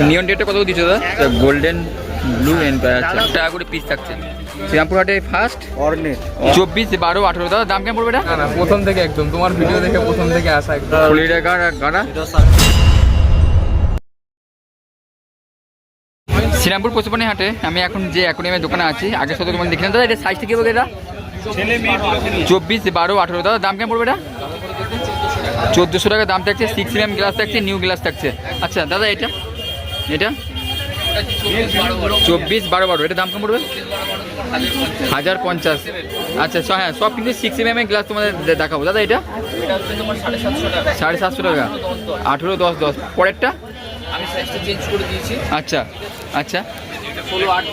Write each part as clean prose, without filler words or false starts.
নিয়ন ডেটটা কত দিচ্ছ দাদা? গোল্ডেন ব্লু এম্পায়ার 4 টাকা করে পিস থাকছে। শ্রীরামপুর হাটে ফার্স্ট অর্নেট 24, 12, 18 দাদা দাম কেমন পড়বে এটা? না প্রথম থেকে একদম তোমার ভিডিও দেখে প্রথম থেকে আসা একদম 20 টাকা গাড়া। শ্রীরামপুর পশুপানি হাটে আমি এখন যে অ্যাকোয়ারিয়ামের দোকানে আছি, আগের সাথে তোমার দেখলাম দাদা, এটা সাইজটা কি হবে এটা? 24, 12, 18 দাদা দাম কেমন পড়বে এটা? 1400 টাকা দাম থাকছে। 6 mm গ্লাস থাকছে, নিউ গ্লাস থাকছে। আচ্ছা দাদা এটা 24, 12, 12 এটা দাম কেমন পড়বে? 1050। আচ্ছা হ্যাঁ, সব কিন্তু 6 mm গ্লাস তোমাদের দেখাবো দাদা। এটা 750 টাকা। 18, 10, 10 পরেরটা আমি সাইজটা চেঞ্জ করে দিয়েছি। আচ্ছা আচ্ছা 16, 8,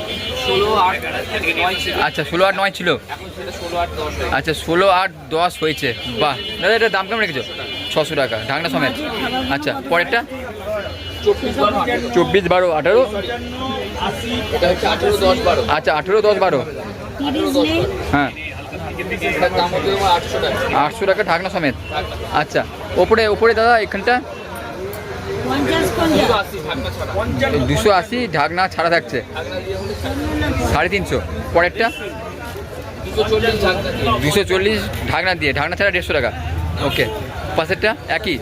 9 ছিল। আচ্ছা 16, 8, 9 ছিল, এখন সেটা 16, 8, 10 হয়েছে। আচ্ছা 16, 8, 10 হয়েছে। বাহ দাদা, এটার দাম কেমন রেখেছো? 600 টাকা ঢাকনা সমেত। আচ্ছা পরেরটা 24, 12, 18। এটা হচ্ছে 18, 10, 12। আচ্ছা 18, 10, 12 হ্যাঁ এটার দাম হচ্ছে তোমার 800 টাকা। 800 টাকা ঢাকনা সমেত। আচ্ছা ওপরে দাদা এখানটা 280 ঢাকনা ছাড়া। 280 ঢাকনা ছাড়া থাকছে, 350। পরেরটা 240 ঢাকনা দিয়ে। 240 ঢাকনা দিয়ে, ঢাকনা ছাড়া 150 টাকা। ওকে পাশেরটা একই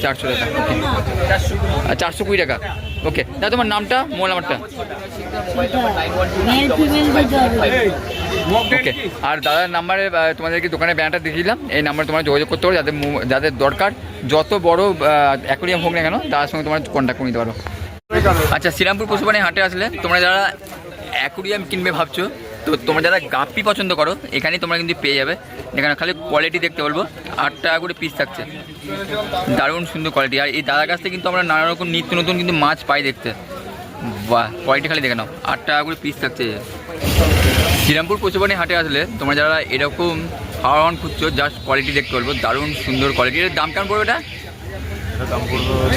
400 টাকা। ওকে 420 টাকা। ওকে দাদা তোমার নামটা, মোবাইল নাম্বারটা? ওকে আর দাদার নাম্বারে তোমাদেরকে দোকানের ব্যানারটা দিয়ে দিলাম, এই নাম্বারে তোমরা যোগাযোগ করতে পারো, যাদের দরকার যত বড় অ্যাকোয়ারিয়াম হোক না কেন তার সঙ্গে তোমরা কন্ট্যাক্ট করে নিতে পারো। আচ্ছা শ্রীরামপুর পশুপানি হাটে আসলে তোমরা যারা অ্যাকোয়ারিয়াম কিনবে ভাবছো, তো তোমরা যারা গাপ্পি পছন্দ করো এখানেই তোমরা কিন্তু পেয়ে যাবে। এখানে খালি কোয়ালিটি দেখতে বলবো, 8 টাকা করে পিস থাকছে, দারুণ সুন্দর কোয়ালিটি। আর এই দাদার কাছ থেকে কিন্তু আমরা নানা রকম নিত্য নতুন কিন্তু মাছ পাই দেখতে। বাহ কোয়ালিটি খালি দেখে নাও, 8 টাকা করে পিস থাকছে। শ্রীরামপুর পশুপানি হাটে আসলে তোমরা যারা এরকম খাওয়ান খুঁজছো, জাস্ট কোয়ালিটি দেখতে বলবো, দারুণ সুন্দর কোয়ালিটি। এর দাম কেমন পড়বে এটা? দাম পড়বে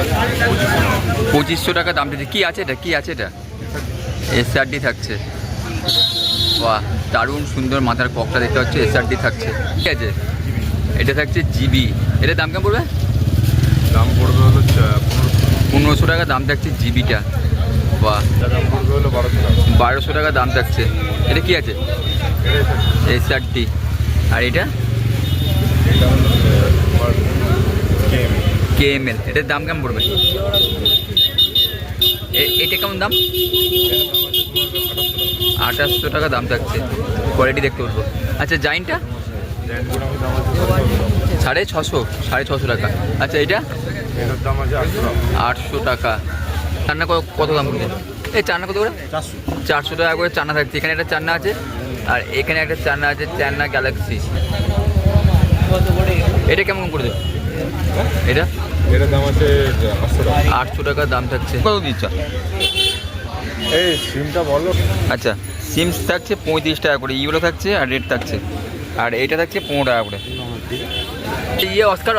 2500 টাকা দাম দিচ্ছে। কী আছে এটা? SRD থাকছে। বাহ দারুণ সুন্দর, মাথার ককটা দেখতে পাচ্ছ, SRD থাকছে। ঠিক আছে এটা থাকছে জিবি। এটার দাম কেমন পড়বে? দাম পড়বে হলো 1500 টাকা দাম থাকছে জিবিটা। বাহ দাম পড়বে হলো 1200 টাকা। 1200 টাকা দাম থাকছে। এটা কি আছে? SRD। আর এটা KML। এটার দাম কেমন পড়বে? এটা কেমন দাম? 2800 টাকা দাম থাকছে, কোয়ালিটি দেখতে বলবো। আচ্ছা জাইনটা 650 টাকা। আচ্ছা এটা এটার দাম আছে 800 টাকা। চান্না কত দাম পড়বে? এই চান্না কত করে? 400 টাকা করে চান্না থাকছে। এখানে একটা চান্না আছে আর এখানে একটা চান্না আছে, চান্না গ্যালাক্সি। এটা কেমন করে দেবে? এটার দাম আছে 800 টাকা। 800 টাকা দাম থাকছে। কত দিচ্ছ? এই সিমটা বলো। আচ্ছা সিমস থাকছে 35 টাকা করে, ইউরো থাকছে আর রেড থাকছে, আর এইটা থাকছে 15 টাকা করে। অস্কার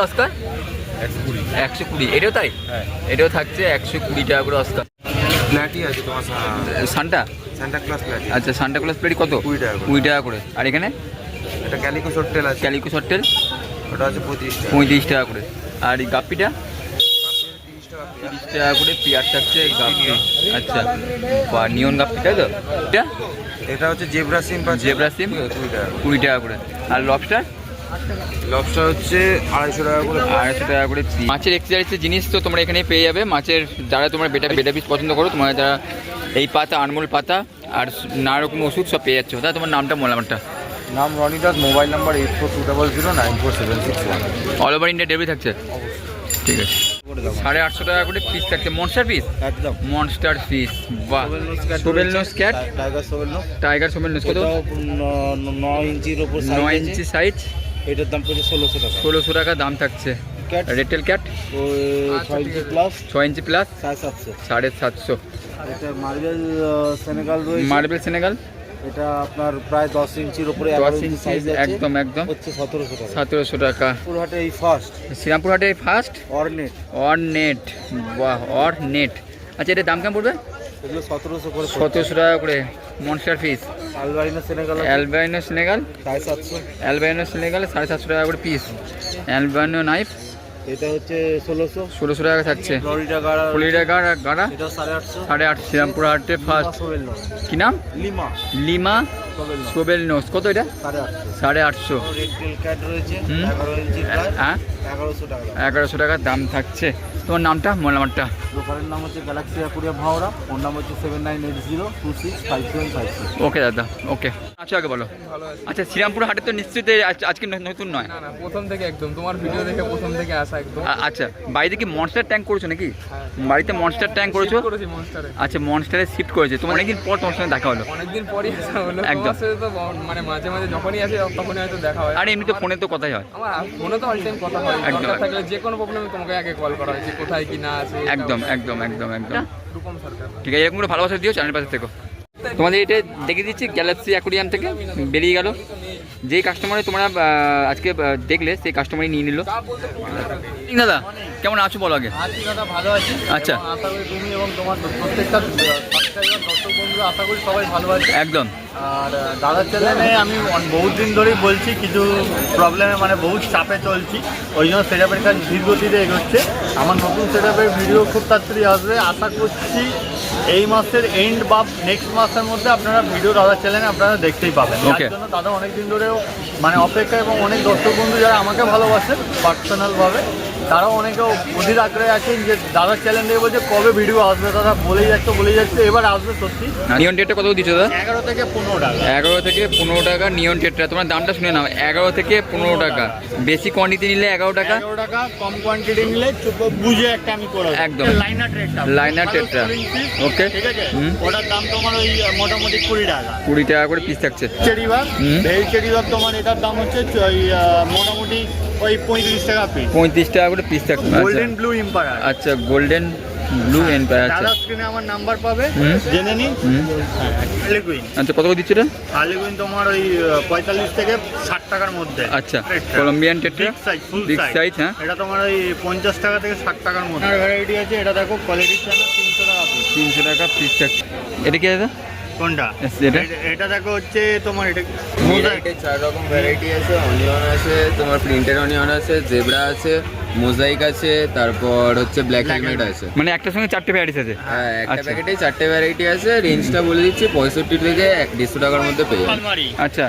120। এটাও তাই? হ্যাঁ এটাও থাকছে 120 টাকা করে অস্কার। প্ল্যাটি আছে তোমার সান্টা ক্লাস প্ল্যাটি। আচ্ছা সান্টা ক্লাস প্লেট কত? 20 টাকা করে। 20 টাকা করে। আর এখানে এটা ক্যালিকো শর্টেল আছে, ক্যালিকো শর্টেল ওটা আছে 35 টাকা। 35 টাকা করে। আর এই গাপ্পিটা 30 টাকা। 30 টাকা করে পেয়ার থাকছে গাপ্পি। আচ্ছা বা নিয়ন গাপ্পি তাই তো? এটা এটা হচ্ছে জেব্রা সিম। জেব্রা সিম 20 টাকা করে। আর লবস্টার হচ্ছে 250 টাকা করে। 250 টাকা করে। মাছের এক্সারসাইজের জিনিস তো তোমরা এখানে পেয়ে যাবে। মাছের যারা তোমরা বেটা পিস পছন্দ করো, তোমরা যারা এই পাতা, আনমোল পাতা আর নানা রকম ওষুধ সব পেয়ে যাচ্ছ। দাদা তোমার নামটা, মোবাইল নাম্বারটা? নাম Roni Das, mobile number 8420094761। All over India delivery থাকছে? ঠিক আছে। 850 টাকা করে পিস থাকছে। মনস্টার পিস, একদম মনস্টার পিস। বাহ shovel nose cat, tiger shovel nose কত? 9 ইঞ্চির উপর 9 ইঞ্চি সাইজ। এটার দাম পড়ছে 1600 টাকা। 1600 টাকা দাম থাকছে। রেটেল ক্যাট 6 ইঞ্চি প্লাস 6 ইঞ্চি প্লাস 750। 750। এটা মার্বেল সেনেগাল রয়েছে। মার্বেল সেনেগাল এটা আপনার প্রায় 10 ইঞ্চির উপরে 10 ইঞ্চি সাইজ, একদম হচ্ছে 1700 টাকা। 1700 টাকা। পুরহাটে এই ফার্স্ট, শ্রীরামপুর হাটে ফার্স্ট অর্নেট। বাহ অর্নেট। আচ্ছা এটার দাম কেমন পড়বে? এগুলো 1700 করে। 1700 টাকা করে। Monster piece albino Senegal albino Senegal 750। Albino Senegal 750 টাকা করে পিস। অ্যালবাইনো নাইফ এটা হচ্ছে 1600। 1600 টাকা থাকছে। ফ্লোরিডা গাড়া, ফ্লোরিডা গাড়া এটা 850। 850। শ্রীরামপুর হাটে ফার্স্ট। কি নাম? লিমা লিমা সোবেল নোস। কত এটা? 850। 850। রেড টেল ক্যাট রয়েছে হুম। 11 ইঞ্চি প্রায় হ্যাঁ 1100 টাকা। 1100 টাকা দাম থাকছে। তোমার নামটা, মোবাইল নাম্বারটা? দোকানের নাম হচ্ছে গ্যালাক্সি অ্যাকুরিয়াম ভাওড়া, ফোন নাম হচ্ছে 7980265756। ওকে দাদা, ওকে। আচ্ছা আগে বলো। ভালো আছে। আচ্ছা শ্রীরামপুর হাটে তো নিশ্চিত আজকে নতুন নয়। না না, প্রথম থেকে একদম তোমার ভিডিও দেখে প্রথম থেকে আসা একদম। আচ্ছা বাড়িতে কি মনস্টার ট্যাঙ্ক করেছো নাকি? হ্যাঁ। বাড়িতে মনস্টার ট্যাঙ্ক করেছো? Shift করেছি মনস্টারে। আচ্ছা মনস্টারে শিফট করেছে। তোমার অনেকদিন পর তোমার সঙ্গে দেখা হলো। অনেকদিন পরই আসা হলো। একদম। তোমার সাথে তো মানে মাঝে মাঝে যখনই আসে তখনই হয়তো দেখা হয়। আর এমনি তো ফোনে তো কথাই হয়। আমার ফোনে তো অল টাইম কথা হয়। একদম। দরকার থাকলে যে কোনো প্রবলেমে তোমাকে আগে কল করা হয় যে কোথায় কি না আছে। একদম একদম একদম একদম রূপম সরকার। ঠিক আছে, এরকম করে ভালোবাসা দিও, চ্যানেল পাশে থেকো। তোমাদের এটা দেখে দিচ্ছি গ্যালাক্সি অ্যাকুরিয়াম থেকে বেরিয়ে গেল। যেই কাস্টমারে তোমরা আজকে দেখলে সেই কাস্টমারই নিয়ে নিল। দাদা কেমন আছো বলো আগে? আছি দাদা, ভালো আছি। আচ্ছা। এবং আশা করি তুমি এবং তোমার প্রত্যেকটা সাবস্ক্রাইবার দর্শক বন্ধুরা আশা করি সবাই ভালো আছে। একদম। আর দাদার চ্যানেলে আমি বহুত দিন ধরেই বলছি, কিছু প্রবলেমে মানে বহুত চাপে চলছি, ওই জন্য সেটআপের কাজ ধীর গতিতে এগোচ্ছে। আমার নতুন সেটআপের ভিডিও খুব তাড়াতাড়ি আসবে, আশা করছি এই মাসের এন্ড বা নেক্সট মাসের মধ্যে আপনারা ভিডিও দাদার চ্যানেলে আপনারা দেখতেই পাবেন। Okay. তার জন্য দাদা অনেক দিন ধরেও মানে অপেক্ষা, এবং অনেক দর্শক বন্ধু যারা আমাকে ভালোবাসেন পার্সোনালভাবে তারাও অনেকে অধীর আগ্রহে আছেন যে দাদার চ্যানেল থেকে বলছে কবে ভিডিও আসবে, দাদা বলেই যাচ্ছে এবার আসবে সত্যি। নিয়ন টেটটা কত দিচ্ছ দাদা? 11 থেকে 15 টাকা। 11 থেকে 15 টাকা নিয়ন টেটটা। তোমার দামটা শুনে নাও, 11 থেকে 15 টাকা। বেশি কোয়ান্টিটি নিলে 11 টাকা। 11 টাকা, কম কোয়ান্টিটি নিলে বুঝে একটা আমি করে দেব। একদম। লাইনার ট্রেডটা, লাইনার ট্রেডটা। ওকে। ঠিক আছে। হুম। ওটার দাম তোমার ওই মোটামুটি 20 টাকা। 20 টাকা করে পিস থাকছে। চেরি বাগ, হুম। ভেল চেরি বাগ তোমার এটার দাম হচ্ছে ওই মোটামুটি ওই 35 টাকা পিস। 35 টাকা করে পিস থাকছে। Golden blue emperor. আচ্ছা গোল্ডেন ব্লু এম্পায়ার। আচ্ছা দাদা স্ক্রিনে আমার নাম্বার পাবে, হুম। জেনে নিন। হুম। হার্লিকুইন, আচ্ছা কত করে দিচ্ছ এটা? হার্লিকুইন তোমার ওই 45 থেকে 60 টাকার মধ্যে। আচ্ছা ট্রেডটা। কলম্বিয়ান টেট্রা বিগ সাইজ, ফুল বিগ সাইজ। সাইজ। হ্যাঁ এটা তোমার ওই 50 টাকা থেকে 60 টাকার মধ্যে। আর ভ্যারাইটি আছে, এটা দেখো কোয়ালিটির জন্য 300 টাকা পিস। 300 টাকা পিস থাকছে। এটা কি দাদা? কোনটা? এটা? এটা দেখো হচ্ছে তোমার এটা মোজাইকের 4 রকম ভ্যারাইটি আছে। অনিয়ন আছে, তোমার প্রিন্টেড অনিয়ন আছে, জেব্রা আছে, মোজাইক আছে, তারপর হচ্ছে ব্ল্যাক হেলমেট আছে। মানে একটার সঙ্গে 4টে ভ্যারাইটিস আছে? হ্যাঁ, একটা আচ্ছা। প্যাকেটে 4টে ভ্যারাইটি আছে। রেঞ্জটা বলে দিচ্ছি 65 থেকে 150 টাকার মধ্যে পেয়ে যাবেন। আলমারি আচ্ছা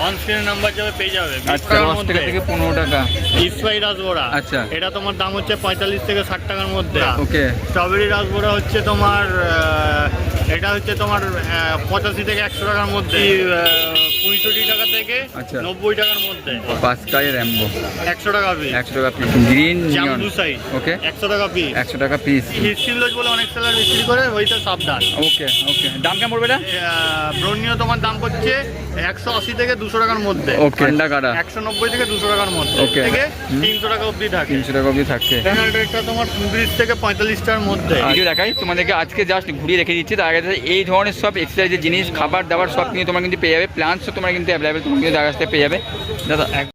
অন স্ক্রিন নাম্বার যাবে, পেয়ে যাবে। আচ্ছা 10 টাকা থেকে 15 টাকা। ইসপাই রাসবোরা, আচ্ছা। এটা তোমার দাম হচ্ছে 45 থেকে 60 টাকার মধ্যে। ওকে। স্ট্রবেরি রাসবোরা হচ্ছে তোমার এটা হচ্ছে তোমার 85 থেকে 100 টাকার মধ্যে। 65 টাকা থেকে আচ্ছা। 90 টাকার মধ্যে। পাঁচকাই র্যাম্বো 100 টাকা পিস। 100 টাকা পিস। গ্রিন নিয়ন জাম্বু সাইজ ওকে 100 টাকা পিস। 100 টাকা পিস। হিস্টিলোজ বলে অনেক সেলার বিক্রি করে, ওইটা সাবধান। ওকে ওকে। দাম কেমন পড়বে এটা? ব্রোনিও তোমার দাম পড়ছে 180 থেকে 200 টাকার মধ্যে। ওকে। ঠান্ডা কাটা 190 থেকে 200 টাকার মধ্যে। Okay. থেকে হুম। 300 টাকা অবধি থাকে। 300 টাকা অবধি থাকছে। চ্যানেল রেটটা তোমার 30 থেকে 45 টাকার মধ্যে। ভিডিও দেখাই তোমাদেরকে, আজকে জাস্ট ঘুরিয়ে রেখে দিচ্ছি। তার আগে এই ধরনের সব এক্সারসাইজের জিনিস, খাবার দাবার সব কিন্তু তোমরা কিন্তু পেয়ে যাবে। প্ল্যান্সও তোমরা কিন্তু অ্যাভেলেবেল, তোমরা কিন্তু আগে আসতে পেয়ে যাবে দাদা।